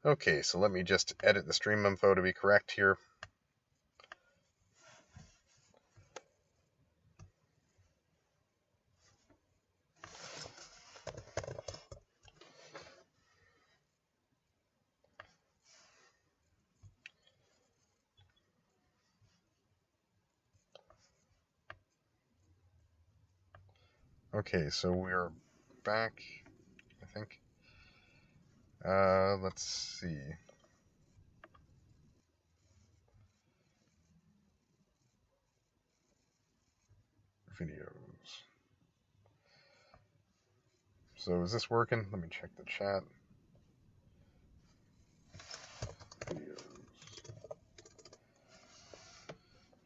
Okay, so let me just edit the stream info to be correct here. Okay, so we're back, I think. Let's see. Videos. So is this working? Let me check the chat. Videos.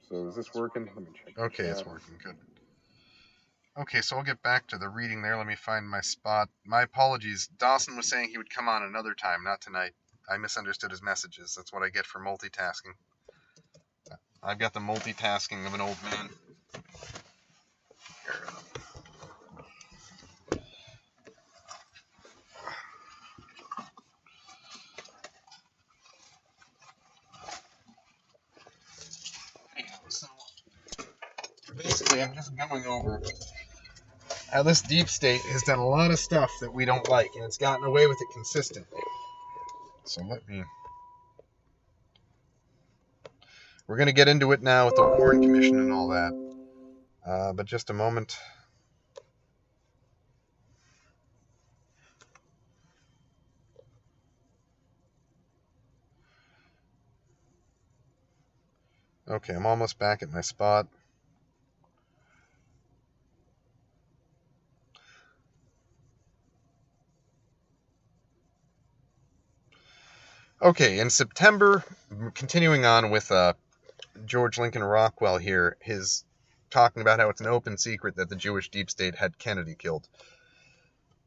So is this working? Let me check. Okay, it's working. Good. Okay, so I'll get back to the reading there. Let me find my spot. My apologies. Dawson was saying he would come on another time, not tonight. I misunderstood his messages. That's what I get for multitasking. I've got the multitasking of an old man. So basically, I'm just going over how this deep state has done a lot of stuff that we don't like, and it's gotten away with it consistently. So we're going to get into it now with the Warren Commission and all that. But just a moment. Okay, I'm almost back at my spot. Okay, in September, continuing on with George Lincoln Rockwell here, his talking about how it's an open secret that the Jewish deep state had Kennedy killed.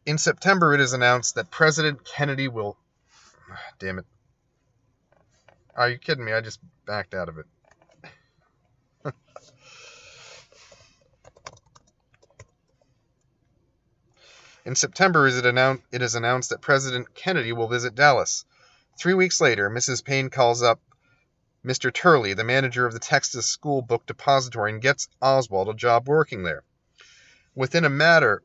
In September, it is announced that President Kennedy will... Damn it. Are you kidding me? I just backed out of it. In September, it is announced that President Kennedy will visit Dallas. 3 weeks later, Mrs. Payne calls up Mr. Turley, the manager of the Texas School Book Depository, and gets Oswald a job working there. Within a matter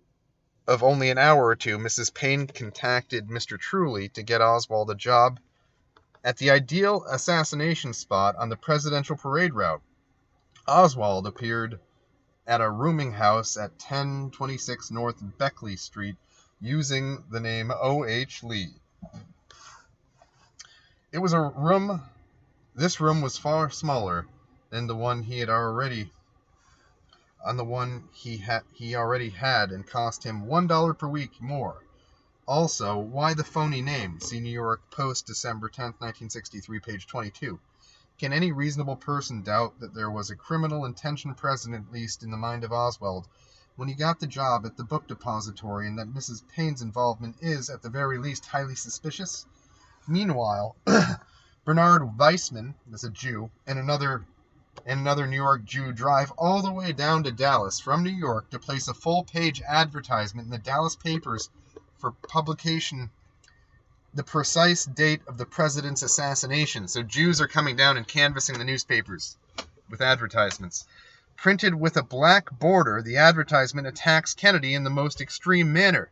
of only an hour or two, Mrs. Payne contacted Mr. Truly to get Oswald a job at the ideal assassination spot on the presidential parade route. Oswald appeared at a rooming house at 1026 North Beckley Street using the name O.H. Lee. It was a room. This room was far smaller than the one he already had and cost him $1 per week more. Also, why the phony name? See New York Post, December 10th, 1963, page 22. Can any reasonable person doubt that there was a criminal intention present, at least in the mind of Oswald, when he got the job at the book depository, and that Mrs. Payne's involvement is, at the very least, highly suspicious? Meanwhile, Bernard Weissman, that's a Jew, and another New York Jew drive all the way down to Dallas from New York to place a full-page advertisement in the Dallas papers for publication the precise date of the president's assassination. So Jews are coming down and canvassing the newspapers with advertisements. Printed with a black border, the advertisement attacks Kennedy in the most extreme manner.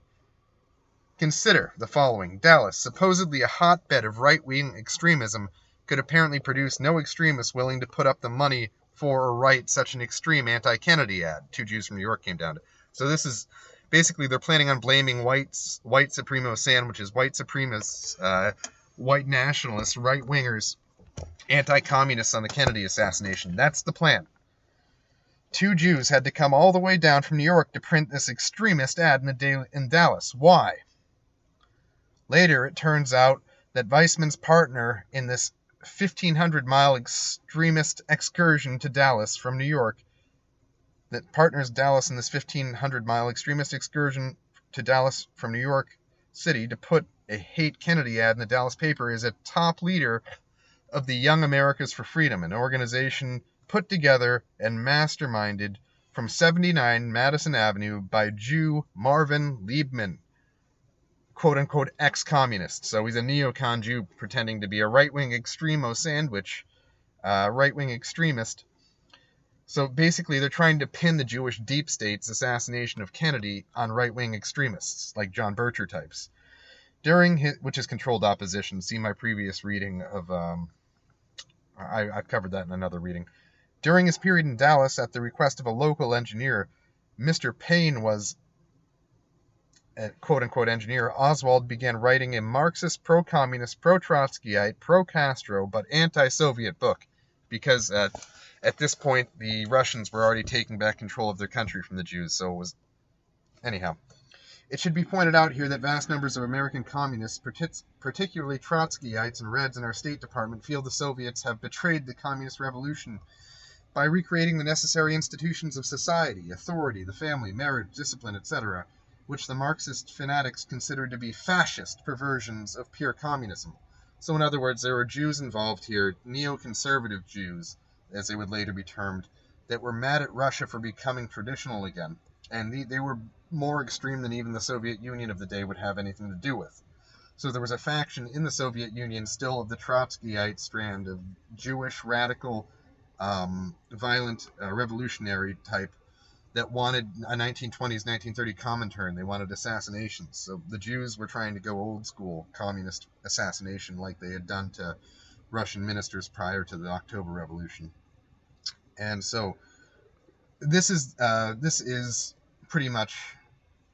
Consider the following. Dallas, supposedly a hotbed of right-wing extremism, could apparently produce no extremists willing to put up the money for or write such an extreme anti-Kennedy ad. 2 Jews from New York came down to. So this is... Basically, they're planning on blaming white supremo sandwiches, white supremacists, white nationalists, right-wingers, anti-communists on the Kennedy assassination. That's the plan. 2 Jews had to come all the way down from New York to print this extremist ad in Dallas. Why? Later, it turns out that Weissman's partner in this 1,500-mile extremist excursion to Dallas from New York that partners Dallas in this 1,500-mile extremist excursion to Dallas from New York City to put a hate Kennedy ad in the Dallas paper is a top leader of the Young Americans for Freedom, an organization put together and masterminded from 79 Madison Avenue by Jew Marvin Liebman. quote-unquote ex-communist. So he's a neocon Jew pretending to be a right-wing extremo sandwich, right-wing extremist. So basically, they're trying to pin the Jewish deep state's assassination of Kennedy on right-wing extremists, like John Bircher types. Which is controlled opposition. See my previous reading of, I've covered that in another reading. During his period in Dallas, at the request of a local engineer, Mr. Payne was a quote-unquote engineer, Oswald began writing a Marxist, pro-communist, pro-Trotskyite, pro-Castro, but anti-Soviet book, because at this point, the Russians were already taking back control of their country from the Jews, so it was... Anyhow. It should be pointed out here that vast numbers of American communists, particularly Trotskyites and Reds in our State Department, feel the Soviets have betrayed the communist revolution by recreating the necessary institutions of society, authority, the family, marriage, discipline, etc., which the Marxist fanatics considered to be fascist perversions of pure communism. So in other words, there were Jews involved here, neoconservative Jews, as they would later be termed, that were mad at Russia for becoming traditional again. And they were more extreme than even the Soviet Union of the day would have anything to do with. So there was a faction in the Soviet Union still of the Trotskyite strand of Jewish, radical, violent, revolutionary type that wanted a 1920s, 1930 Comintern. They wanted assassinations. So the Jews were trying to go old school communist assassination like they had done to Russian ministers prior to the October Revolution. And so this is pretty much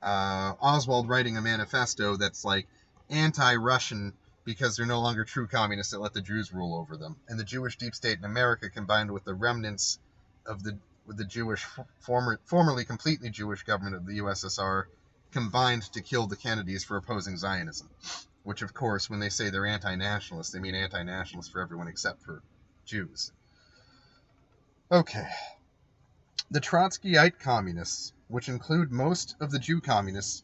Oswald writing a manifesto that's like anti-Russian because they're no longer true communists that let the Jews rule over them. And the Jewish deep state in America, combined with the remnants of the Jewish, formerly completely Jewish government of the USSR, combined to kill the Kennedys for opposing Zionism. Which, of course, when they say they're anti-nationalists, they mean anti-nationalists for everyone except for Jews. Okay. The Trotskyite communists, which include most of the Jew communists,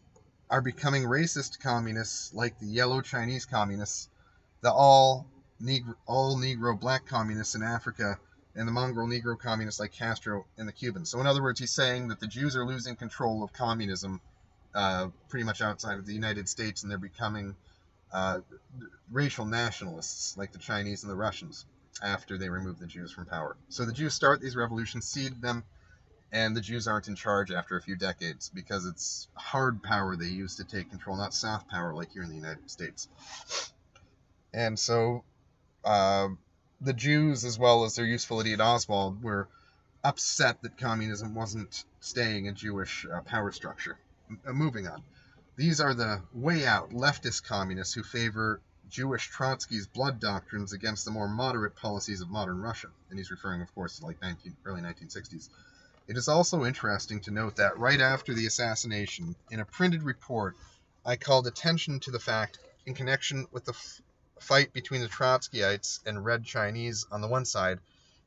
are becoming racist communists like the yellow Chinese communists, the all Negro black communists in Africa, and the mongrel Negro communists like Castro and the Cubans. So in other words, he's saying that the Jews are losing control of communism pretty much outside of the United States, and they're becoming racial nationalists like the Chinese and the Russians after they remove the Jews from power. So the Jews start these revolutions, seed them, and the Jews aren't in charge after a few decades because it's hard power they use to take control, not soft power like here in the United States. And so the Jews, as well as their useful idiot Oswald, were upset that communism wasn't staying a Jewish power structure. Moving on. These are the way out leftist communists who favor Jewish Trotsky's blood doctrines against the more moderate policies of modern Russia. And he's referring, of course, to like early 1960s. It is also interesting to note that right after the assassination, in a printed report, I called attention to the fact, in connection with the fight between the Trotskyites and Red Chinese on the one side,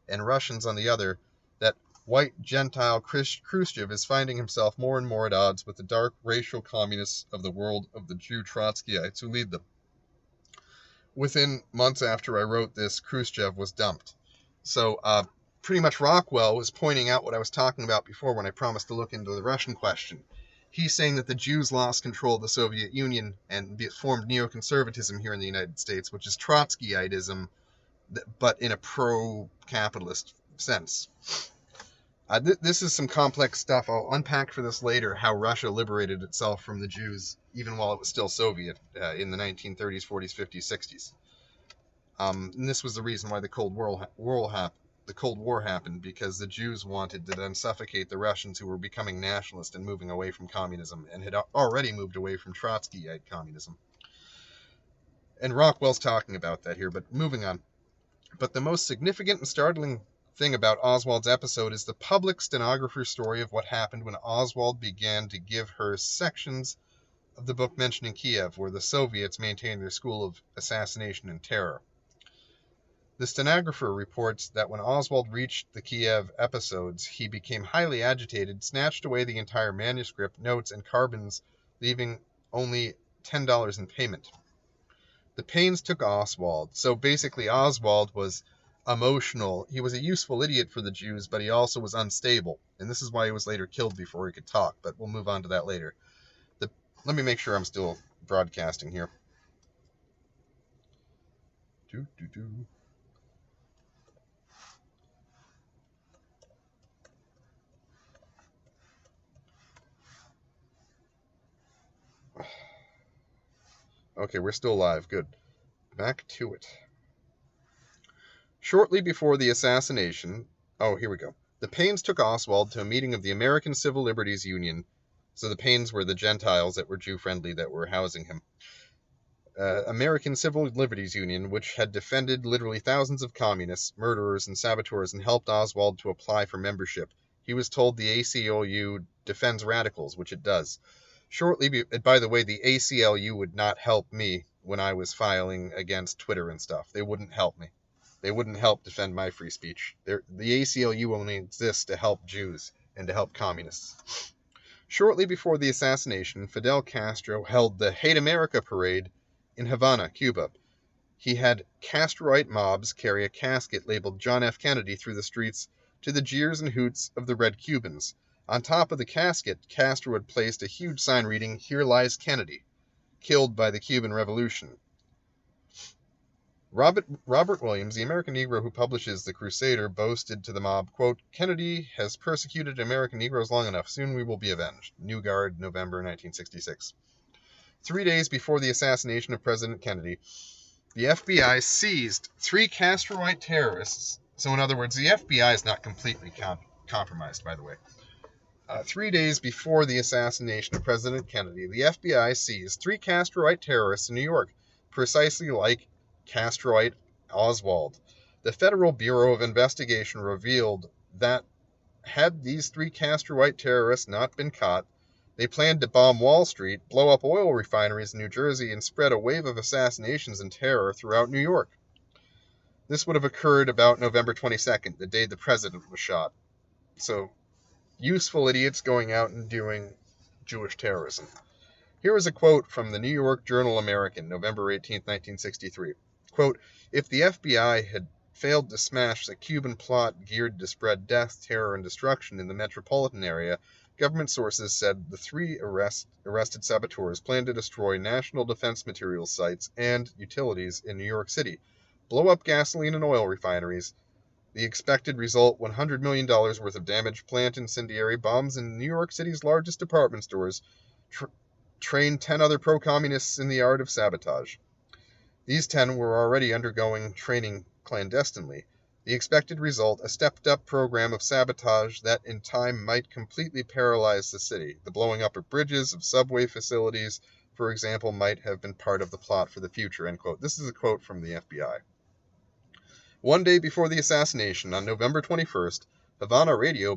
and Russians on the other, that white Gentile Khrushchev is finding himself more and more at odds with the dark racial communists of the world of the Jew Trotskyites who lead them. Within months after I wrote this, Khrushchev was dumped. So, pretty much Rockwell was pointing out what I was talking about before when I promised to look into the Russian question. He's saying that the Jews lost control of the Soviet Union and formed neoconservatism here in the United States, which is Trotskyitism, but in a pro-capitalist sense. This is some complex stuff. I'll unpack for this later how Russia liberated itself from the Jews, even while it was still Soviet, in the 1930s, 40s, 50s, 60s. And this was the reason why the Cold War happened, because the Jews wanted to then suffocate the Russians who were becoming nationalist and moving away from communism, and had already moved away from Trotskyite communism. And Rockwell's talking about that here, but moving on. But the most significant and startling thing about Oswald's episode is the public stenographer's story of what happened when Oswald began to give her sections of the book mentioning Kiev, where the Soviets maintained their school of assassination and terror. The stenographer reports that when Oswald reached the Kiev episodes, he became highly agitated, snatched away the entire manuscript, notes, and carbons, leaving only $10 in payment. The pains took Oswald. So basically, Oswald was emotional. He was a useful idiot for the Jews, but he also was unstable. And this is why he was later killed before he could talk, but we'll move on to that later. Let me make sure I'm still broadcasting here. Do, do, do. Okay, we're still live. Good. Back to it. Shortly before the assassination... Oh, here we go. The Paynes took Oswald to a meeting of the American Civil Liberties Union. So the Paynes were the Gentiles that were Jew-friendly that were housing him. American Civil Liberties Union, which had defended literally thousands of communists, murderers, and saboteurs, and helped Oswald to apply for membership. He was told the ACLU defends radicals, which it does. By the way, the ACLU would not help me when I was filing against Twitter and stuff. They wouldn't help me. They wouldn't help defend my free speech. The ACLU only exists to help Jews and to help communists. Shortly before the assassination, Fidel Castro held the Hate America parade in Havana, Cuba. He had Castroite mobs carry a casket labeled John F. Kennedy through the streets to the jeers and hoots of the Red Cubans. On top of the casket, Castro had placed a huge sign reading, "Here lies Kennedy, killed by the Cuban Revolution." Robert Williams, the American Negro who publishes The Crusader, boasted to the mob, quote, "Kennedy has persecuted American Negroes long enough. Soon we will be avenged." New Guard, November 1966. 3 days before the assassination of President Kennedy, the FBI seized 3 Castroite terrorists. So in other words, the FBI is not completely compromised, by the way. 3 days before the assassination of President Kennedy, the FBI seized 3 Castroite terrorists in New York, precisely like Castroite Oswald. The Federal Bureau of Investigation revealed that had these 3 Castroite terrorists not been caught, they planned to bomb Wall Street, blow up oil refineries in New Jersey, and spread a wave of assassinations and terror throughout New York. This would have occurred about November 22nd, the day the president was shot. So, useful idiots going out and doing Jewish terrorism. Here is a quote from the New York Journal-American, November 18, 1963. Quote, "If the FBI had failed to smash the Cuban plot geared to spread death, terror, and destruction in the metropolitan area, government sources said the 3 arrested saboteurs planned to destroy national defense materials sites and utilities in New York City, blow up gasoline and oil refineries. The expected result, $100 million worth of damage, plant incendiary bombs in New York City's largest department stores, train 10 other pro-communists in the art of sabotage. These 10 were already undergoing training clandestinely. The expected result, a stepped-up program of sabotage that in time might completely paralyze the city. The blowing up of bridges, of subway facilities, for example, might have been part of the plot for the future." End quote. This is a quote from the FBI. One day before the assassination, on November 21st, Havana Radio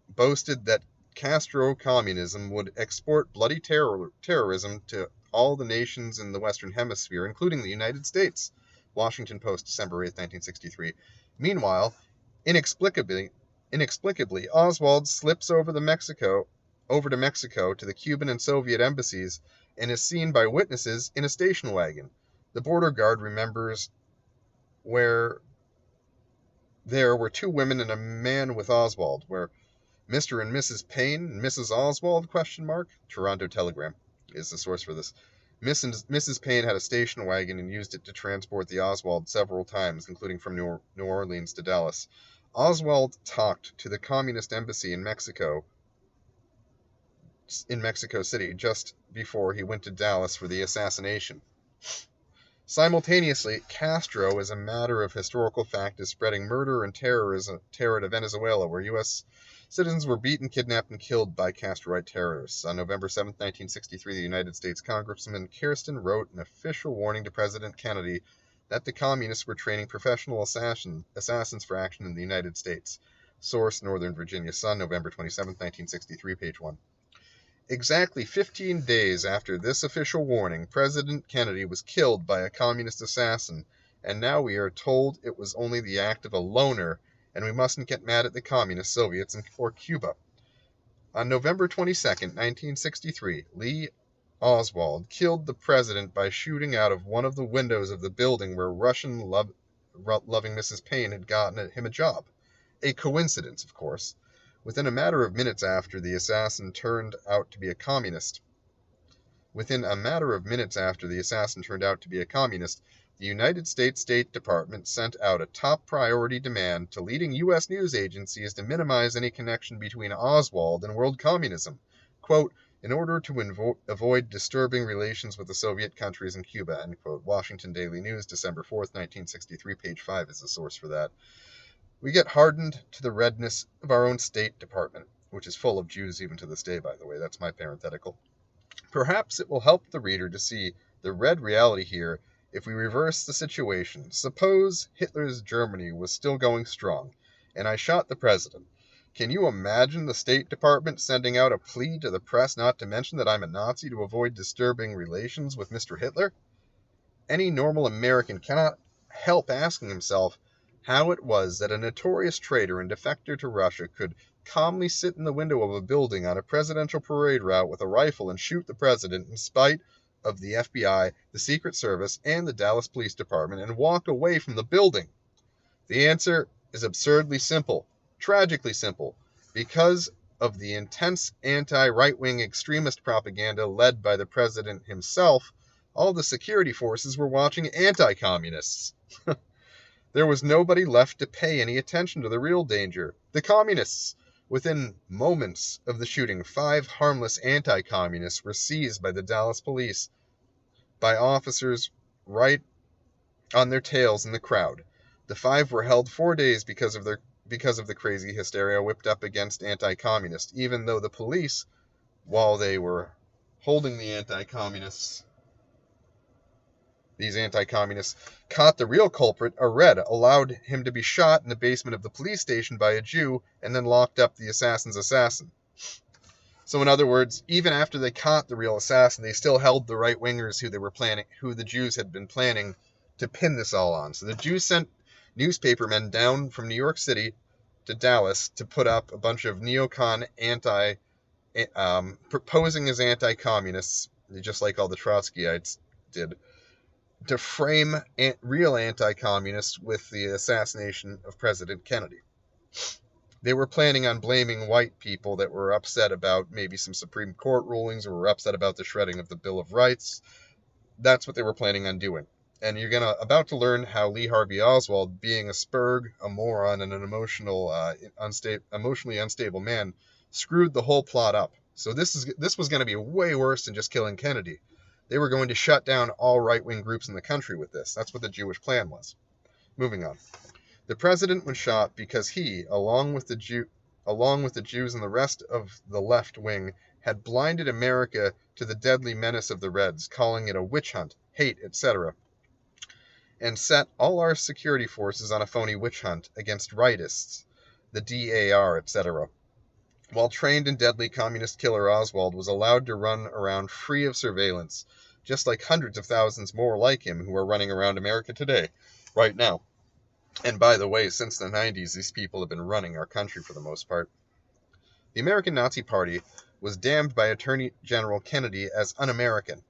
boasted that Castro communism would export bloody terrorism to all the nations in the Western Hemisphere, including the United States. Washington Post, December 8, 1963. Meanwhile, inexplicably, Oswald slips over to Mexico to the Cuban and Soviet embassies and is seen by witnesses in a station wagon. The border guard remembers where there were 2 women and a man with Oswald, where Mr. and Mrs. Payne and Mrs. Oswald, ? Toronto Telegram is the source for this. Mrs. Payne had a station wagon and used it to transport the Oswald several times, including from New Orleans to Dallas. Oswald talked to the communist embassy in Mexico City just before he went to Dallas for the assassination. Simultaneously, Castro, as a matter of historical fact, is spreading murder and terror to Venezuela, where U.S. citizens were beaten, kidnapped, and killed by Castroite terrorists. On November 7, 1963, the United States Congressman Kirsten wrote an official warning to President Kennedy that the communists were training professional assassins for action in the United States. Source, Northern Virginia Sun, November 27, 1963, page 1. Exactly 15 days after this official warning, President Kennedy was killed by a communist assassin, and now we are told it was only the act of a loner, and we mustn't get mad at the communist Soviets or Cuba. On November 22, 1963, Lee Oswald killed the president by shooting out of one of the windows of the building where Russian-loving Mrs. Payne had gotten him a job. A coincidence, of course. Within a matter of minutes after, the assassin turned out to be a communist. Within a matter of minutes after the assassin turned out to be a communist, the United States State Department sent out a top priority demand to leading U.S. news agencies to minimize any connection between Oswald and world communism. Quote, in order to avoid disturbing relations with the Soviet countries and Cuba, end quote. Washington Daily News, December 4th, 1963, page 5 is the source for that. We get hardened to the redness of our own State Department, which is full of Jews even to this day, by the way. That's my parenthetical. Perhaps it will help the reader to see the red reality here if we reverse the situation. Suppose Hitler's Germany was still going strong, and I shot the president. Can you imagine the State Department sending out a plea to the press not to mention that I'm a Nazi to avoid disturbing relations with Mr. Hitler? Any normal American cannot help asking himself how it was that a notorious traitor and defector to Russia could calmly sit in the window of a building on a presidential parade route with a rifle and shoot the president in spite of the FBI, the Secret Service, and the Dallas Police Department and walk away from the building. The answer is absurdly simple, tragically simple, because of the intense anti-right-wing extremist propaganda led by the president himself. All the security forces were watching anti-communists. There was nobody left to pay any attention to the real danger, the communists. Within moments of the shooting, 5 harmless anti-communists were seized by the Dallas police, by officers right on their tails in the crowd. The 5 were held 4 days because of the crazy hysteria whipped up against anti-communists, even though the police, while they were holding the these anti-communists caught the real culprit, a Red, allowed him to be shot in the basement of the police station by a Jew, and then locked up the assassin's assassin. So in other words, even after they caught the real assassin, they still held the right-wingers who the Jews had been planning to pin this all on. So the Jews sent newspapermen down from New York City to Dallas to put up a bunch of neocon proposing as anti-communists, just like all the Trotskyites did, to frame real anti-communists with the assassination of President Kennedy. They were planning on blaming white people that were upset about maybe some Supreme Court rulings or were upset about the shredding of the Bill of Rights. That's what they were planning on doing. And you're about to learn how Lee Harvey Oswald, being a spurg, a moron, and an emotionally unstable man, screwed the whole plot up. So this was going to be way worse than just killing Kennedy. They were going to shut down all right-wing groups in the country with this. That's what the Jewish plan was. Moving on. The president was shot because he, along with the Jews and the rest of the left wing, had blinded America to the deadly menace of the Reds, calling it a witch hunt, hate, etc., and set all our security forces on a phony witch hunt against rightists, the DAR, etc. While trained and deadly communist killer Oswald was allowed to run around free of surveillance, just like hundreds of thousands more like him who are running around America today, right now. And by the way, since the 90s, these people have been running our country for the most part. The American Nazi Party was damned by Attorney General Kennedy as un-American.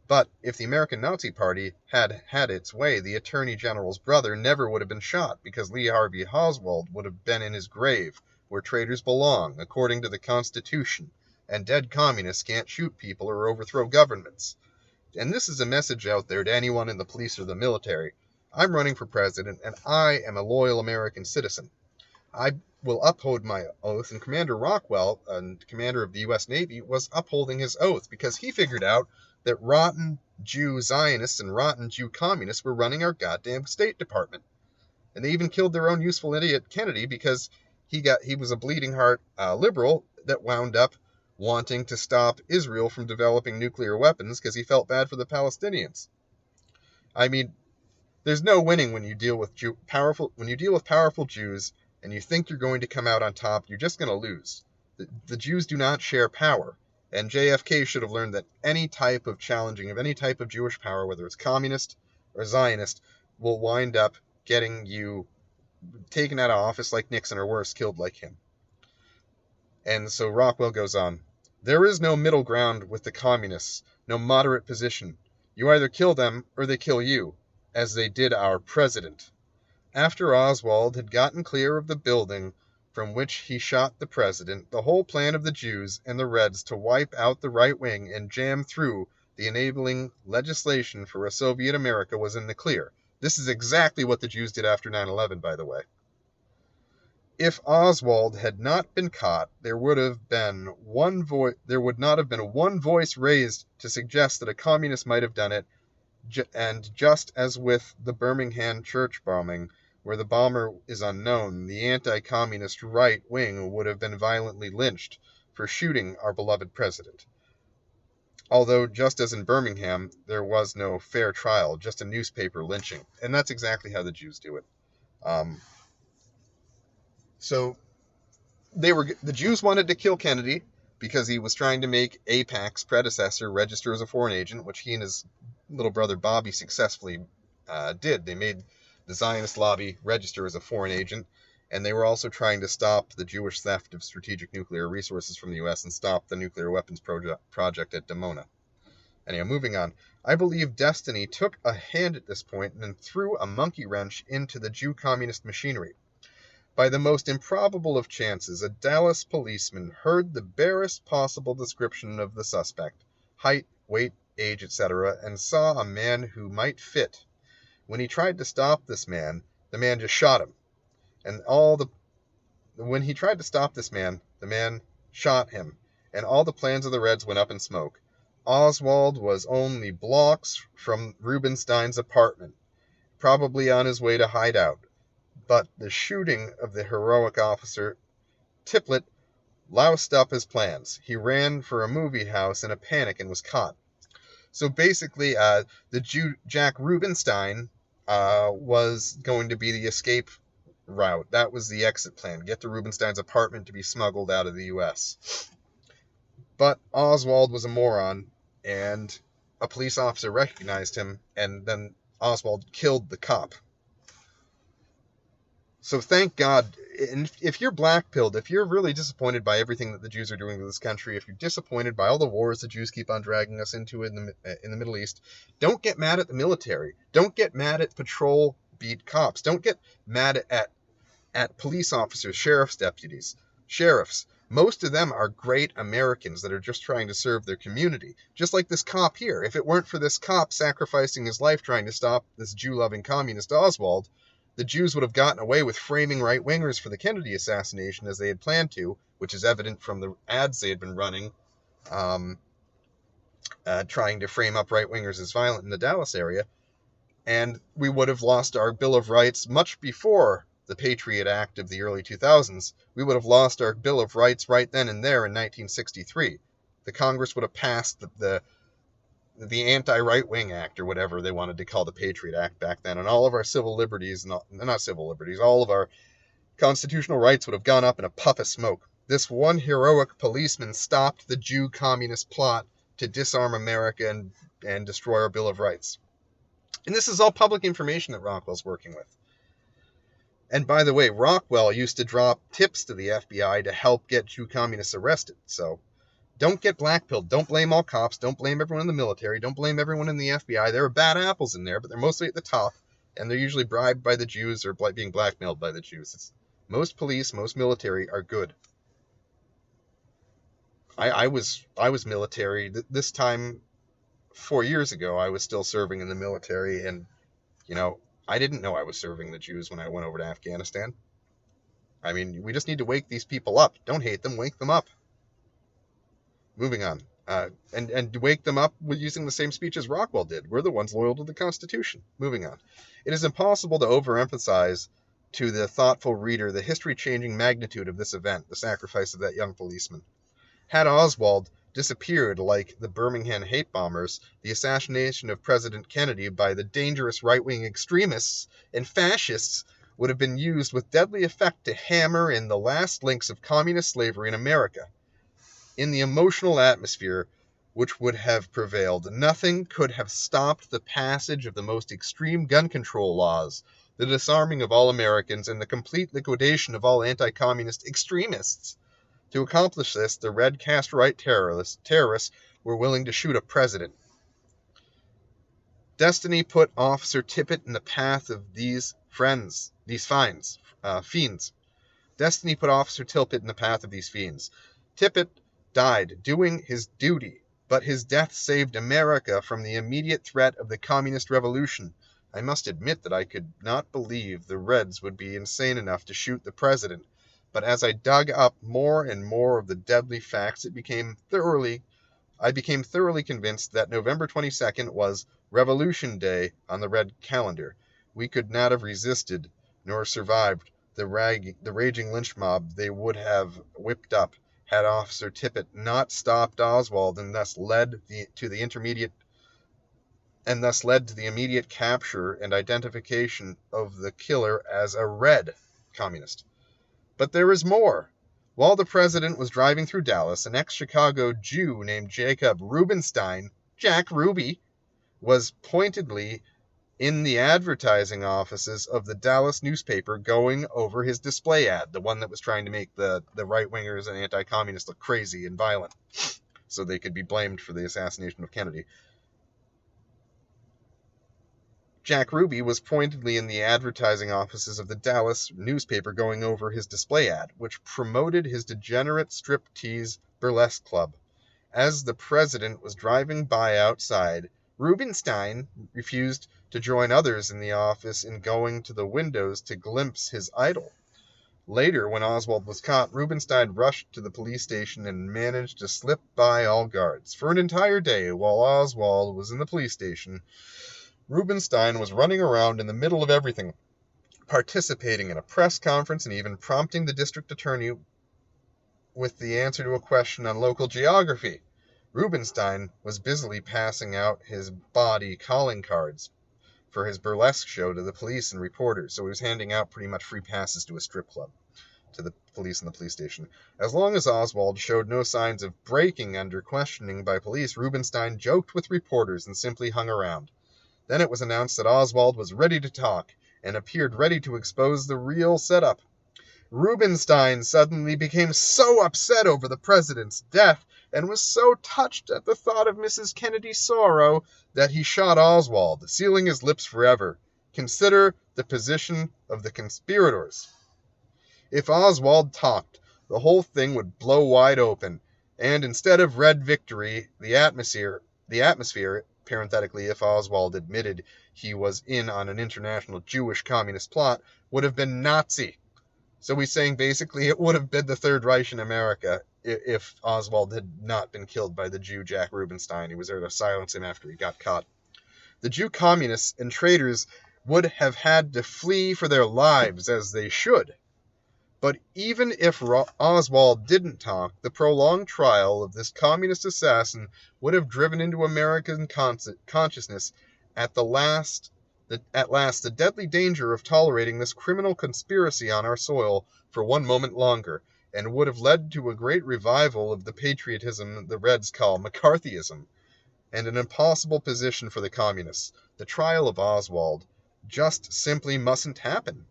But if the American Nazi Party had had its way, the Attorney General's brother never would have been shot, because Lee Harvey Oswald would have been in his grave, where traitors belong, according to the Constitution, and dead communists can't shoot people or overthrow governments. And this is a message out there to anyone in the police or the military. I'm running for president, and I am a loyal American citizen. I will uphold my oath, and Commander Rockwell, commander of the U.S. Navy, was upholding his oath because he figured out that rotten Jew Zionists and rotten Jew communists were running our goddamn State Department. And they even killed their own useful idiot Kennedy because he was a bleeding heart liberal that wound up wanting to stop Israel from developing nuclear weapons because he felt bad for the Palestinians. I mean, there's no winning when you deal with powerful Jews and you think you're going to come out on top. You're just going to lose. The Jews do not share power, and JFK should have learned that any type of challenging of any type of Jewish power, whether it's communist or Zionist, will wind up getting you taken out of office like Nixon or worse, killed like him. And so Rockwell goes on, there is no middle ground with the communists, no moderate position. You either kill them or they kill you, as they did our president. After Oswald had gotten clear of the building from which he shot the president, the whole plan of the Jews and the Reds to wipe out the right wing and jam through the enabling legislation for a Soviet America was in the clear. This is exactly what the Jews did after 9/11, by the way. If Oswald had not been caught, there would not have been one voice raised to suggest that a communist might have done it, and just as with the Birmingham church bombing, where the bomber is unknown, the anti-communist right wing would have been violently lynched for shooting our beloved president. Although, just as in Birmingham, there was no fair trial, just a newspaper lynching. And that's exactly how the Jews do it. So the Jews wanted to kill Kennedy because he was trying to make AIPAC's predecessor register as a foreign agent, which he and his little brother Bobby successfully did. They made the Zionist lobby register as a foreign agent, and they were also trying to stop the Jewish theft of strategic nuclear resources from the U.S. and stop the nuclear weapons project at Dimona. Anyhow, moving on. I believe destiny took a hand at this point and threw a monkey wrench into the Jew communist machinery. By the most improbable of chances, a Dallas policeman heard the barest possible description of the suspect, height, weight, age, etc., and saw a man who might fit. When he tried to stop this man, the man just shot him. When he tried to stop this man, the man shot him, and all the plans of the Reds went up in smoke. Oswald was only blocks from Rubenstein's apartment, probably on his way to hide out. But the shooting of the heroic officer Tippett loused up his plans. He ran for a movie house in a panic and was caught. So basically, the Jew Jack Rubenstein was going to be the escape route. That was the exit plan. Get to Rubenstein's apartment to be smuggled out of the U.S. But Oswald was a moron, and a police officer recognized him, and then Oswald killed the cop. So thank God, and if you're black-pilled, if you're really disappointed by everything that the Jews are doing to this country, if you're disappointed by all the wars the Jews keep on dragging us into in the Middle East, don't get mad at the military. Don't get mad at patrol beat cops. Don't get mad at police officers, sheriff's deputies, sheriffs. Most of them are great Americans that are just trying to serve their community. Just like this cop here. If it weren't for this cop sacrificing his life trying to stop this Jew-loving communist Oswald, the Jews would have gotten away with framing right-wingers for the Kennedy assassination as they had planned to, which is evident from the ads they had been running, trying to frame up right-wingers as violent in the Dallas area. And we would have lost our Bill of Rights much before the Patriot Act of the early 2000s. We would have lost our Bill of Rights right then and there in 1963. The Congress would have passed the Anti-Right-Wing Act, or whatever they wanted to call the Patriot Act back then, and all of our civil liberties, not civil liberties, all of our constitutional rights would have gone up in a puff of smoke. This one heroic policeman stopped the Jew communist plot to disarm America and destroy our Bill of Rights. And this is all public information that Rockwell's working with. And by the way, Rockwell used to drop tips to the FBI to help get Jew communists arrested, so don't get blackpilled. Don't blame all cops. Don't blame everyone in the military. Don't blame everyone in the FBI. There are bad apples in there, but they're mostly at the top, and they're usually bribed by the Jews or being blackmailed by the Jews. Most police, most military are good. I was military. This time, 4 years ago, I was still serving in the military, and, I didn't know I was serving the Jews when I went over to Afghanistan. I mean, we just need to wake these people up. Don't hate them. Wake them up. Moving on, and wake them up with using the same speech as Rockwell did. We're the ones loyal to the Constitution. Moving on. It is impossible to overemphasize to the thoughtful reader the history-changing magnitude of this event, the sacrifice of that young policeman. Had Oswald disappeared like the Birmingham hate bombers, the assassination of President Kennedy by the dangerous right-wing extremists and fascists would have been used with deadly effect to hammer in the last links of communist slavery in America. In the emotional atmosphere which would have prevailed, nothing could have stopped the passage of the most extreme gun control laws, the disarming of all Americans, and the complete liquidation of all anti-communist extremists. To accomplish this, the red caste-right terrorists were willing to shoot a president. Destiny put Officer Tippett in the path of these fiends. Destiny put Officer Tippett in the path of these fiends. Tippett died doing his duty But his death saved America from the immediate threat of the communist revolution. I must admit that I could not believe the Reds would be insane enough to shoot the president, but as I dug up more and more of the deadly facts, I became thoroughly convinced that November 22nd was Revolution Day on the Red calendar. We could not have resisted nor survived the raging lynch mob they would have whipped up had Officer Tippit not stopped Oswald and thus led to the immediate capture and identification of the killer as a Red communist. But there is more. While the president was driving through Dallas, an ex-Chicago Jew named Jacob Rubenstein, Jack Ruby, was pointedly in the advertising offices of the Dallas newspaper going over his display ad, the one that was trying to make the right-wingers and anti-communists look crazy and violent so they could be blamed for the assassination of Kennedy. Jack Ruby was pointedly in the advertising offices of the Dallas newspaper going over his display ad, which promoted his degenerate striptease burlesque club. As the president was driving by outside, Rubenstein refused to join others in the office in going to the windows to glimpse his idol. Later, when Oswald was caught, Rubenstein rushed to the police station and managed to slip by all guards. For an entire day, while Oswald was in the police station, Rubenstein was running around in the middle of everything, participating in a press conference and even prompting the district attorney with the answer to a question on local geography. Rubenstein was busily passing out his body calling cards for his burlesque show to the police and reporters, so he was handing out pretty much free passes to a strip club to the police in the police station. As long as Oswald showed no signs of breaking under questioning by police, Rubenstein joked with reporters and simply hung around. Then it was announced that Oswald was ready to talk and appeared ready to expose the real setup. Rubenstein suddenly became so upset over the president's death and was so touched at the thought of Mrs. Kennedy's sorrow that he shot Oswald, sealing his lips forever. Consider the position of the conspirators. If Oswald talked, the whole thing would blow wide open, and instead of Red victory, the atmosphere, parenthetically, if Oswald admitted he was in on an international Jewish communist plot, would have been Nazi. So he's saying basically it would have been the Third Reich in America if Oswald had not been killed by the Jew Jack Rubenstein. He was there to silence him after he got caught. The Jew communists and traitors would have had to flee for their lives, as they should. But even if Oswald didn't talk, the prolonged trial of this communist assassin would have driven into American consciousness at last the deadly danger of tolerating this criminal conspiracy on our soil for one moment longer, and would have led to a great revival of the patriotism the Reds call McCarthyism, and an impossible position for the communists. The trial of Oswald just simply mustn't happen.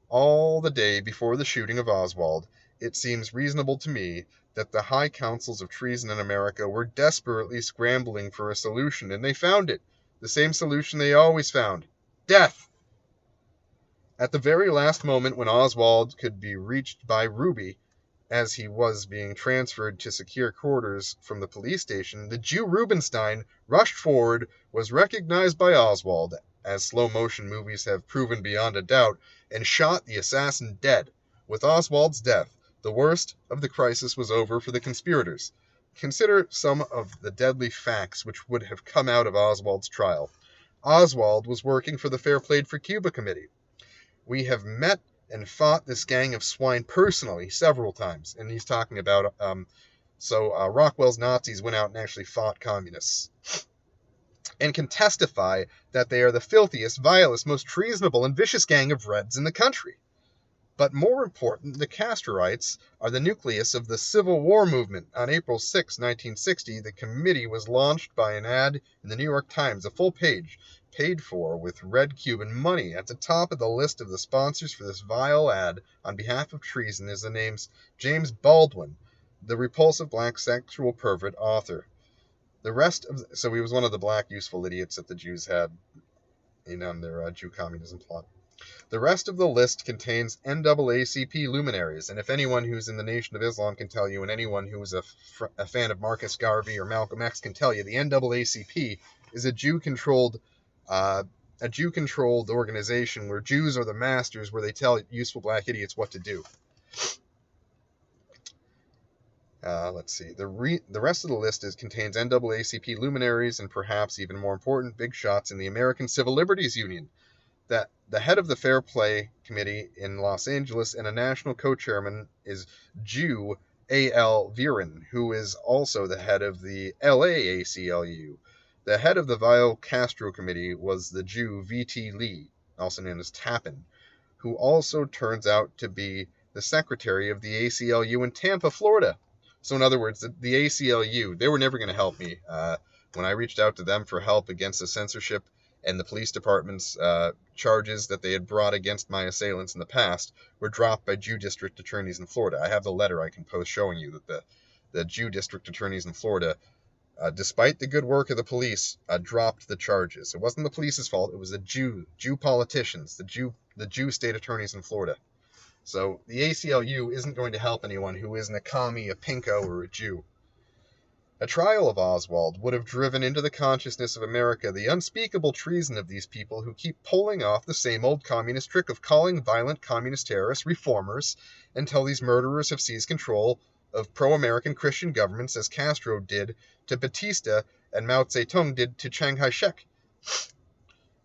All the day before the shooting of Oswald, it seems reasonable to me that the high councils of treason in America were desperately scrambling for a solution, and they found it. The same solution they always found. Death! At the very last moment when Oswald could be reached by Ruby, as he was being transferred to secure quarters from the police station, the Jew Rubenstein rushed forward, was recognized by Oswald, as slow-motion movies have proven beyond a doubt, and shot the assassin dead. With Oswald's death, the worst of the crisis was over for the conspirators. Consider some of the deadly facts which would have come out of Oswald's trial. Oswald was working for the Fair Play for Cuba Committee. We have met and fought this gang of swine personally several times. And he's talking about, Rockwell's Nazis went out and actually fought communists, and can testify that they are the filthiest, vilest, most treasonable, and vicious gang of Reds in the country. But more important, the Castorites are the nucleus of the Civil War movement. On April 6, 1960, the committee was launched by an ad in the New York Times, a full page, paid for with Red Cuban money. At the top of the list of the sponsors for this vile ad on behalf of treason is the name James Baldwin, the repulsive black sexual pervert author. So he was one of the black useful idiots that the Jews had on their Jew communism plot. The rest of the list contains NAACP luminaries, and if anyone who's in the Nation of Islam can tell you, and anyone who is a fan of Marcus Garvey or Malcolm X can tell you, the NAACP is a Jew-controlled organization where Jews are the masters, where they tell useful black idiots what to do. Let's see. The rest of the list contains NAACP luminaries and perhaps even more important, big shots in the American Civil Liberties Union. That the head of the Fair Play Committee in Los Angeles and a national co-chairman is Jew A.L. Viren, who is also the head of the LA ACLU. The head of the Vile Castro Committee was the Jew V.T. Lee, also known as Tappan, who also turns out to be the secretary of the ACLU in Tampa, Florida. So in other words, the ACLU, they were never going to help me. When I reached out to them for help against the censorship and the police department's charges that they had brought against my assailants in the past were dropped by Jew district attorneys in Florida. I have the letter I can post showing you that the Jew district attorneys in Florida, despite the good work of the police, dropped the charges. It wasn't the police's fault. It was the Jew politicians, the Jew state attorneys in Florida. So the ACLU isn't going to help anyone who isn't a commie, a pinko, or a Jew. A trial of Oswald would have driven into the consciousness of America the unspeakable treason of these people who keep pulling off the same old communist trick of calling violent communist terrorists reformers until these murderers have seized control of pro-American Christian governments as Castro did to Batista and Mao Zedong did to Chiang Kai-shek.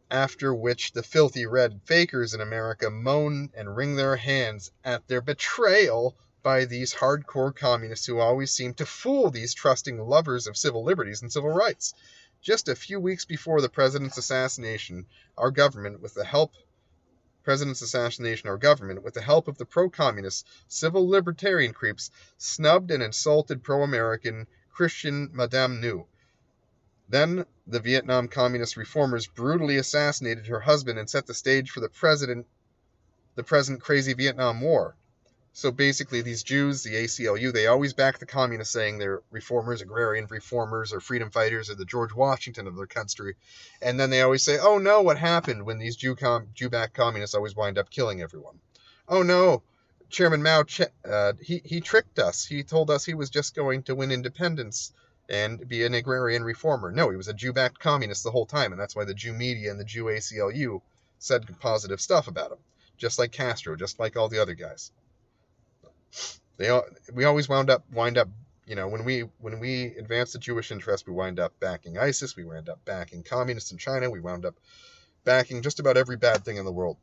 After which the filthy red fakers in America moan and wring their hands at their betrayal by these hardcore communists who always seem to fool these trusting lovers of civil liberties and civil rights. Just a few weeks before the president's assassination, our government, with the help of the pro-communist civil libertarian creeps, snubbed and insulted pro-American Christian Madame New. Then the Vietnam communist reformers brutally assassinated her husband and set the stage for the present crazy Vietnam War. So basically these Jews, the ACLU, they always back the communists saying they're reformers, agrarian reformers, or freedom fighters, or the George Washington of their country. And then they always say, oh no, what happened when these Jew-backed communists always wind up killing everyone? Oh no, Chairman Mao, he tricked us. He told us he was just going to win independence and be an agrarian reformer. No, he was a Jew-backed communist the whole time, and that's why the Jew media and the Jew ACLU said positive stuff about him. Just like Castro, just like all the other guys. We always wind up, you know, when we advance the Jewish interest, we wind up backing ISIS, we wind up backing communists in China, we wound up backing just about every bad thing in the world.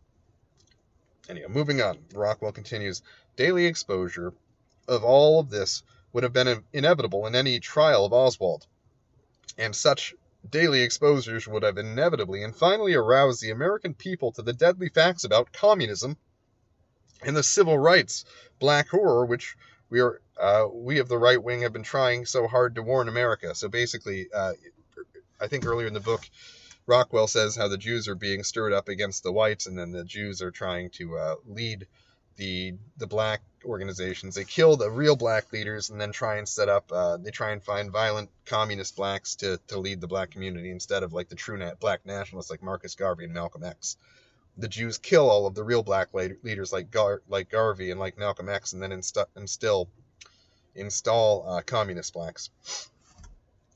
Anyway, moving on, Rockwell continues, daily exposure of all of this would have been inevitable in any trial of Oswald, and such daily exposures would have inevitably and finally aroused the American people to the deadly facts about communism and the civil rights black horror, which we of the right wing have been trying so hard to warn America. So basically, I think earlier in the book, Rockwell says how the Jews are being stirred up against the whites, and then the Jews are trying to lead the black organizations. They kill the real black leaders and then try and set up, they try and find violent communist blacks to lead the black community instead of like the true black nationalists like Marcus Garvey and Malcolm X. The Jews kill all of the real black leaders like Garvey and like Malcolm X, and then install communist blacks.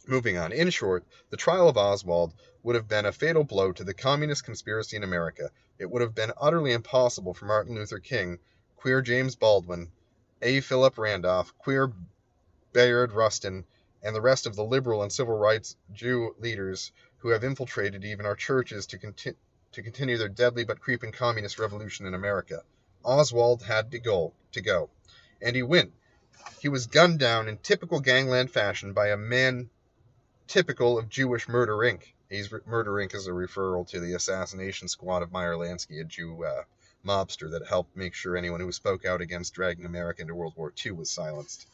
Moving on. In short, the trial of Oswald would have been a fatal blow to the communist conspiracy in America. It would have been utterly impossible for Martin Luther King, queer James Baldwin, A. Philip Randolph, queer Bayard Rustin, and the rest of the liberal and civil rights Jew leaders who have infiltrated even our churches to continue their deadly but creeping communist revolution in America. Oswald had to go. And he went. He was gunned down in typical gangland fashion by a man typical of Jewish Murder Inc. Murder Inc. is a referral to the assassination squad of Meyer Lansky, a Jew mobster that helped make sure anyone who spoke out against dragging America into World War II was silenced.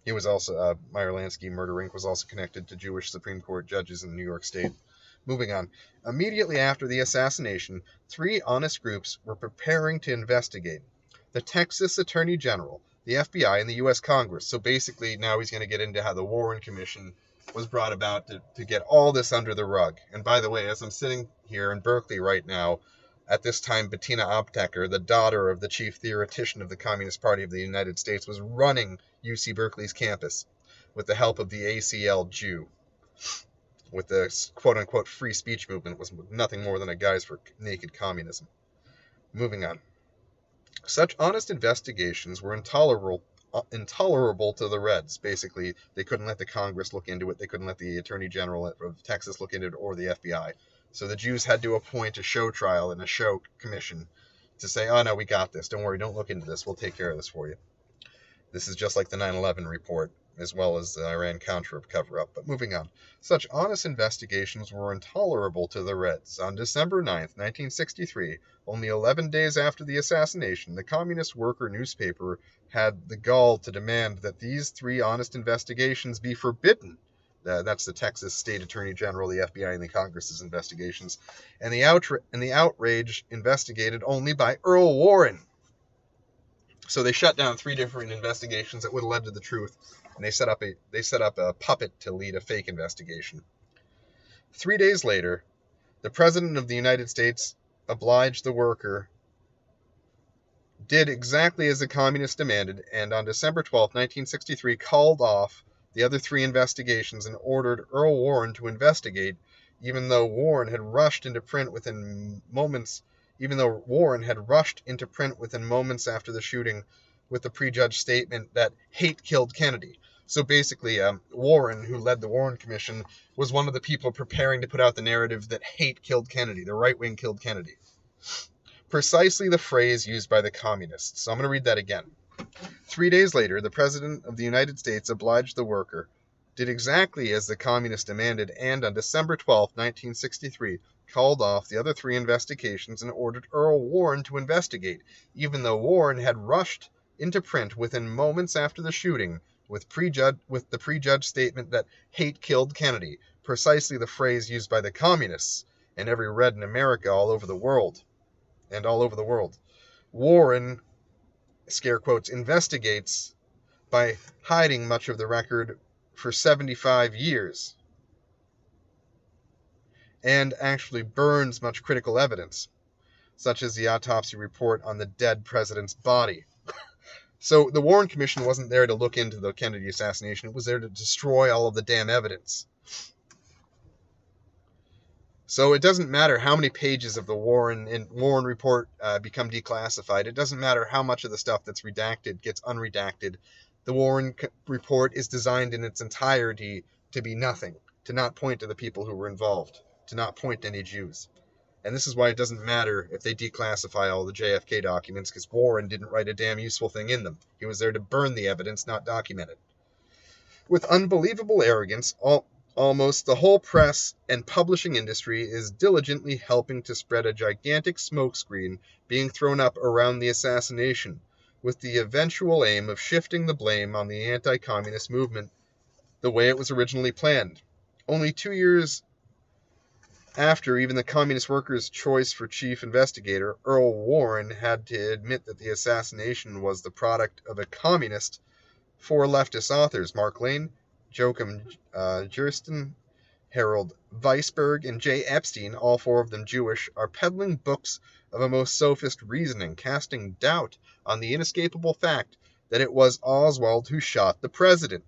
He was also, Meyer Lansky, Murder Inc. was also connected to Jewish Supreme Court judges in New York State. Moving on. Immediately after the assassination, 3 honest groups were preparing to investigate. The Texas Attorney General, the FBI, and the U.S. Congress. So basically, now he's going to get into how the Warren Commission was brought about to get all this under the rug. And by the way, as I'm sitting here in Berkeley right now, At this time, Bettina Apteker, the daughter of the chief theoretician of the Communist Party of the United States, was running UC Berkeley's campus with the help of the ACLU, with the quote-unquote free speech movement was nothing more than a guise for naked communism. Moving on. Such honest investigations were intolerable to the Reds. Basically, they couldn't let the Congress look into it. They couldn't let the Attorney General of Texas look into it, or the FBI. So the Jews had to appoint a show trial and a show commission to say, oh, no, we got this. Don't worry, don't look into this. We'll take care of this for you. This is just like the 9/11 report, as well as the Iran-Contra cover-up. But moving on. Such honest investigations were intolerable to the Reds. On December 9th, 1963, only 11 days after the assassination, the Communist Worker newspaper had the gall to demand that these 3 honest investigations be forbidden. That's the Texas State Attorney General, the FBI, and the Congress's investigations. And the outrage investigated only by Earl Warren. So they shut down 3 different investigations that would have led to the truth, and they set up a puppet to lead a fake investigation. 3 days later, the President of the United States obliged the Worker, did exactly as the Communists demanded, and on December 12, 1963, called off the other 3 investigations and ordered Earl Warren to investigate, even though Warren had rushed into print within moments after the shooting with the prejudged statement that hate killed Kennedy. So basically, Warren, who led the Warren Commission, was one of the people preparing to put out the narrative that hate killed Kennedy, the right wing killed Kennedy. Precisely the phrase used by the Communists. So I'm going to read that again. 3 days later, the President of the United States obliged the Worker, did exactly as the Communists demanded, and on December 12, 1963, called off the other 3 investigations and ordered Earl Warren to investigate, even though Warren had rushed into print within moments after the shooting with the prejudged statement that hate killed Kennedy, precisely the phrase used by the Communists and every Red in America all over the world. Warren, scare quotes, investigates by hiding much of the record for 75 years and actually burns much critical evidence, such as the autopsy report on the dead president's body. So the Warren Commission wasn't there to look into the Kennedy assassination. It was there to destroy all of the damn evidence. So it doesn't matter how many pages of the Warren report become declassified. It doesn't matter how much of the stuff that's redacted gets unredacted. The Warren report is designed in its entirety to be nothing, to not point to the people who were involved, to not point to any Jews. And this is why it doesn't matter if they declassify all the JFK documents, because Warren didn't write a damn useful thing in them. He was there to burn the evidence, not document it. With unbelievable arrogance, almost the whole press and publishing industry is diligently helping to spread a gigantic smokescreen being thrown up around the assassination, with the eventual aim of shifting the blame on the anti-communist movement the way it was originally planned. Only 2 years after even the Communist Workers' choice for chief investigator, Earl Warren had to admit that the assassination was the product of a communist. 4 leftist authors, Mark Lane, Joachim Gersten, Harold Weisberg, and J. Epstein, all 4 of them Jewish, are peddling books of a most sophist reasoning, casting doubt on the inescapable fact that it was Oswald who shot the president.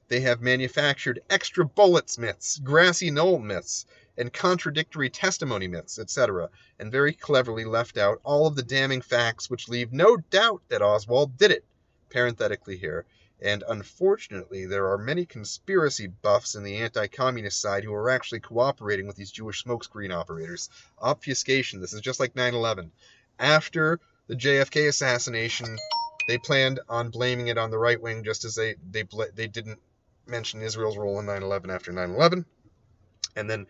They have manufactured extra bullets myths, grassy knoll myths, and contradictory testimony myths, etc., and very cleverly left out all of the damning facts which leave no doubt that Oswald did it, parenthetically here. And unfortunately, there are many conspiracy buffs in the anti-communist side who are actually cooperating with these Jewish smokescreen operators. Obfuscation. This is just like 9/11. After the JFK assassination, they planned on blaming it on the right wing, just as they didn't mention Israel's role in 9/11 after 9/11. And then,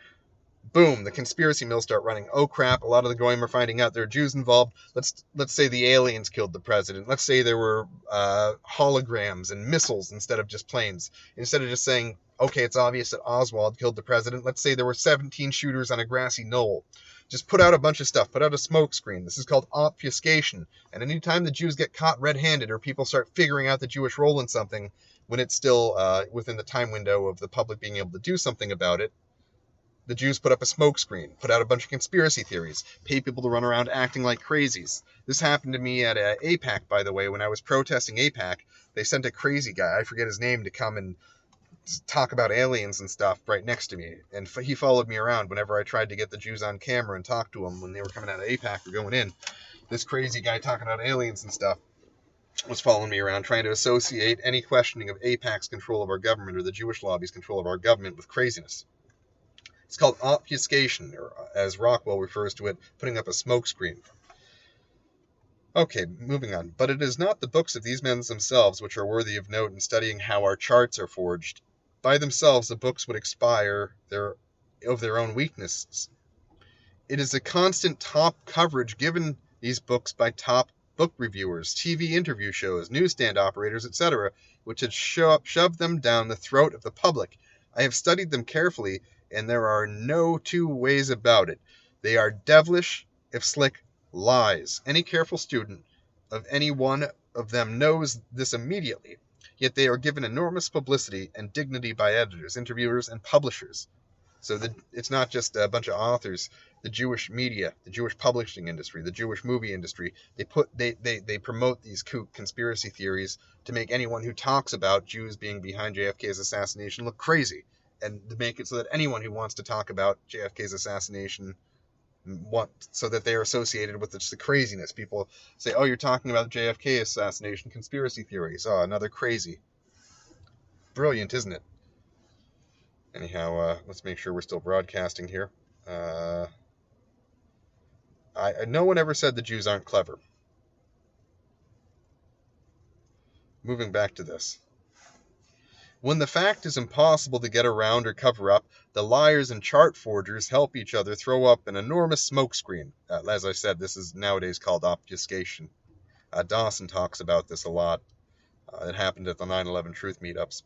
boom, the conspiracy mills start running. Oh crap, a lot of the Goyim are finding out there are Jews involved. Let's say the aliens killed the president. Let's say there were holograms and missiles instead of just planes. Instead of just saying, okay, it's obvious that Oswald killed the president, let's say there were 17 shooters on a grassy knoll. Just put out a bunch of stuff. Put out a smoke screen. This is called obfuscation. And anytime the Jews get caught red-handed or people start figuring out the Jewish role in something when it's still within the time window of the public being able to do something about it, the Jews put up a smokescreen, put out a bunch of conspiracy theories, pay people to run around acting like crazies. This happened to me at AIPAC, by the way, when I was protesting AIPAC. They sent a crazy guy, I forget his name, to come and talk about aliens and stuff right next to me. And he followed me around whenever I tried to get the Jews on camera and talk to them when they were coming out of AIPAC or going in. This crazy guy talking about aliens and stuff was following me around, trying to associate any questioning of AIPAC's control of our government or the Jewish lobby's control of our government with craziness. It's called obfuscation, or as Rockwell refers to it, putting up a smokescreen. Okay, moving on. But it is not the books of these men themselves which are worthy of note in studying how our charts are forged. By themselves, the books would expire of their own weaknesses. It is a constant top coverage given these books by top book reviewers, TV interview shows, newsstand operators, etc., which had shoved them down the throat of the public. I have studied them carefully, and there are no two ways about it. They are devilish, if slick, lies. Any careful student of any one of them knows this immediately. Yet they are given enormous publicity and dignity by editors, interviewers, and publishers. So it's not just a bunch of authors. The Jewish media, the Jewish publishing industry, the Jewish movie industry, they promote these conspiracy theories to make anyone who talks about Jews being behind JFK's assassination look crazy, and to make it so that anyone who wants to talk about JFK's assassination so that they are associated with the craziness. People say, oh, you're talking about the JFK assassination conspiracy theories. Oh, another crazy. Brilliant, isn't it? Anyhow, let's make sure we're still broadcasting here. No one ever said the Jews aren't clever. Moving back to this. When the fact is impossible to get around or cover up, the liars and chart forgers help each other throw up an enormous smokescreen. As I said, this is nowadays called obfuscation. Dawson talks about this a lot. It happened at the 9/11 Truth meetups.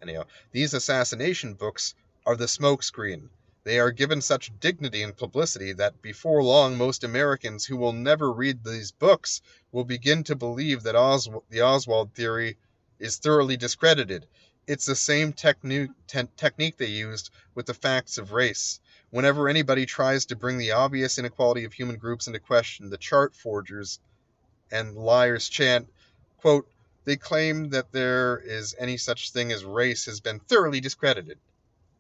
Anyhow, these assassination books are the smokescreen. They are given such dignity and publicity that before long most Americans who will never read these books will begin to believe that the Oswald theory is thoroughly discredited. It's the same technique they used with the facts of race. Whenever anybody tries to bring the obvious inequality of human groups into question, the chart forgers and liars chant, quote, they claim that there is any such thing as race has been thoroughly discredited.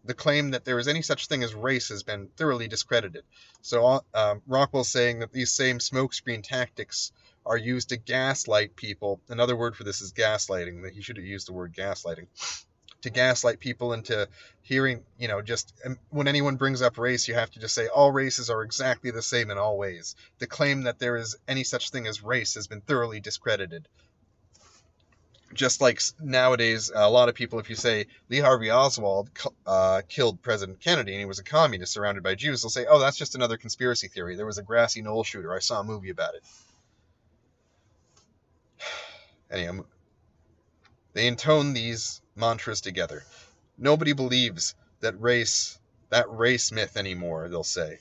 The claim that there is any such thing as race has been thoroughly discredited. So Rockwell's saying that these same smokescreen tactics are used to gaslight people. Another word for this is gaslighting. That he should have used the word gaslighting. To gaslight people into hearing, just when anyone brings up race, you have to just say all races are exactly the same in all ways. The claim that there is any such thing as race has been thoroughly discredited. Just like nowadays, a lot of people, if you say Lee Harvey Oswald killed President Kennedy and he was a communist surrounded by Jews, they'll say, oh, that's just another conspiracy theory. There was a grassy knoll shooter. I saw a movie about it. Anyhow, they intone these mantras together. Nobody believes that race myth anymore, they'll say.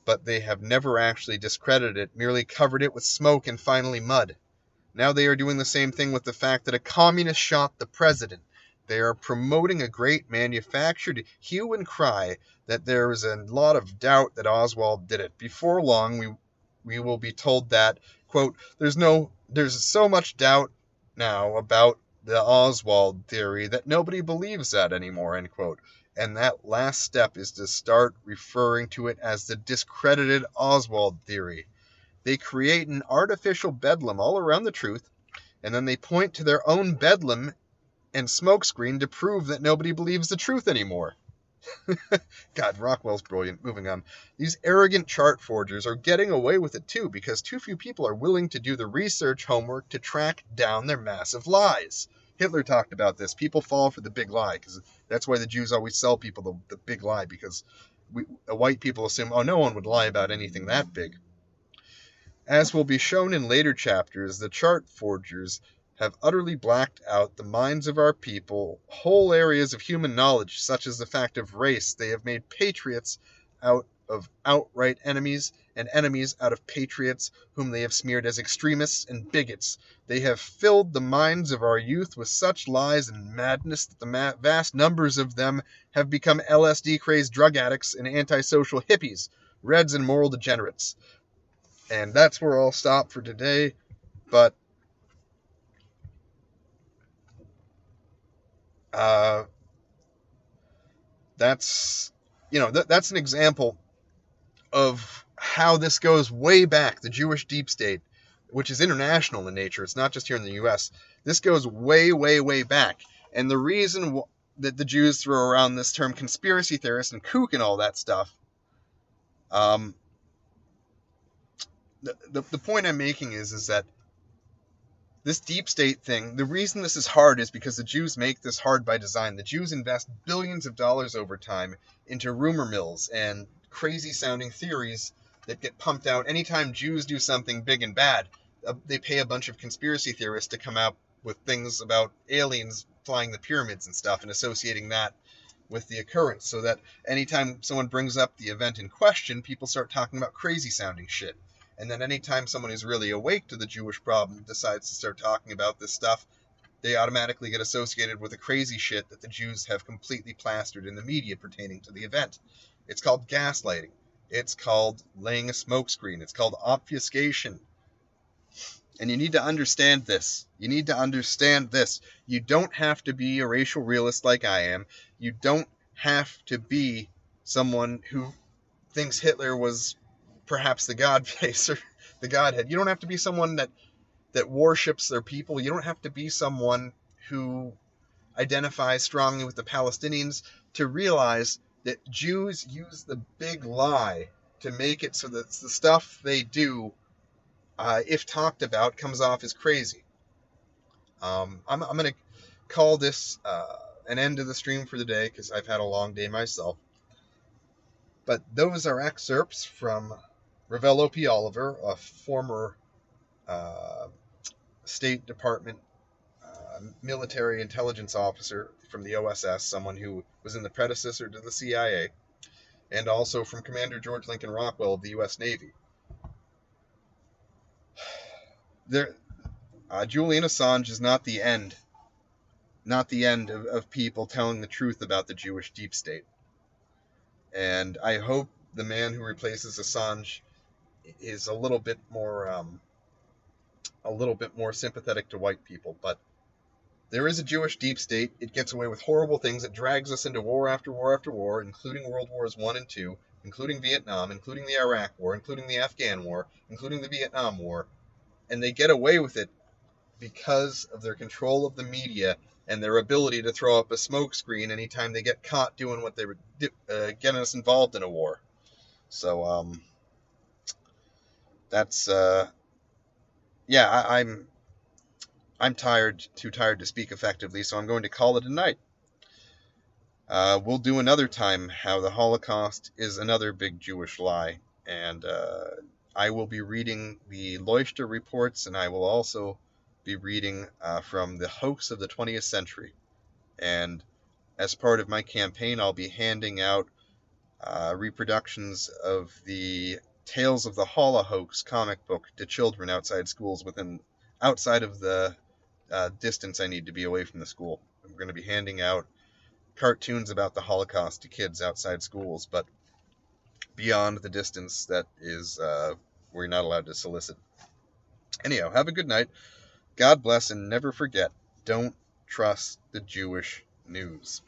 But they have never actually discredited it, merely covered it with smoke and finally mud. Now they are doing the same thing with the fact that a communist shot the president. They are promoting a great manufactured hue and cry that there is a lot of doubt that Oswald did it. Before long, we will be told that, quote, there's so much doubt now about the Oswald theory that nobody believes that anymore, end quote. And that last step is to start referring to it as the discredited Oswald theory. They create an artificial bedlam all around the truth, and then they point to their own bedlam and smokescreen to prove that nobody believes the truth anymore. God, Rockwell's brilliant. Moving on. These arrogant chart forgers are getting away with it too because too few people are willing to do the research homework to track down their massive lies. Hitler talked about this. People fall for the big lie because that's why the Jews always sell people the big lie, because white people assume, oh, no one would lie about anything that big. As will be shown in later chapters, the chart forgers have utterly blacked out the minds of our people whole areas of human knowledge, such as the fact of race. They have made patriots out of outright enemies, and enemies out of patriots whom they have smeared as extremists and bigots. They have filled the minds of our youth with such lies and madness that the vast numbers of them have become LSD-crazed drug addicts and antisocial hippies, Reds and moral degenerates. And that's where I'll stop for today, but that's that's an example of how this goes way back. The Jewish deep state, which is international in nature, it's not just here in the U.S. This goes way, way, way back. And the reason that the Jews throw around this term conspiracy theorist and kook and all that stuff, the point I'm making is that this deep state thing, the reason this is hard is because the Jews make this hard by design. The Jews invest billions of dollars over time into rumor mills and crazy sounding theories that get pumped out. Anytime Jews do something big and bad, they pay a bunch of conspiracy theorists to come out with things about aliens flying the pyramids and stuff and associating that with the occurrence, so that anytime someone brings up the event in question, people start talking about crazy sounding shit. And then anytime someone who's really awake to the Jewish problem decides to start talking about this stuff, they automatically get associated with the crazy shit that the Jews have completely plastered in the media pertaining to the event. It's called gaslighting. It's called laying a smokescreen. It's called obfuscation. And you need to understand this. You need to understand this. You don't have to be a racial realist like I am. You don't have to be someone who thinks Hitler was perhaps the God face or the Godhead. You don't have to be someone that worships their people. You don't have to be someone who identifies strongly with the Palestinians to realize that Jews use the big lie to make it so that the stuff they do, if talked about, comes off as crazy. I'm going to call this an end to the stream for the day because I've had a long day myself. But those are excerpts from Ravello P. Oliver, a former State Department military intelligence officer from the OSS, someone who was in the predecessor to the CIA, and also from Commander George Lincoln Rockwell of the U.S. Navy. Julian Assange is not the end of people telling the truth about the Jewish deep state. And I hope the man who replaces Assange is a little bit more sympathetic to white people. But there is a Jewish deep state. It gets away with horrible things. It drags us into war after war after war, including World Wars I and II, including Vietnam, including the Iraq War, including the Afghan War, including the Vietnam War. And they get away with it because of their control of the media and their ability to throw up a smokescreen anytime they get caught doing what they were getting us involved in a war. So that's I'm too tired to speak effectively, so I'm going to call it a night. We'll do another time how the Holocaust is another big Jewish lie, and I will be reading the Leuchter reports, and I will also be reading from the hoax of the 20th century. And as part of my campaign, I'll be handing out reproductions of the Tales of the Holocaust comic book to children outside schools outside of the distance I need to be away from the school. I'm going to be handing out cartoons about the Holocaust to kids outside schools, but beyond the distance that is we're not allowed to solicit. Anyhow, have a good night. God bless, and never forget, don't trust the Jewish news.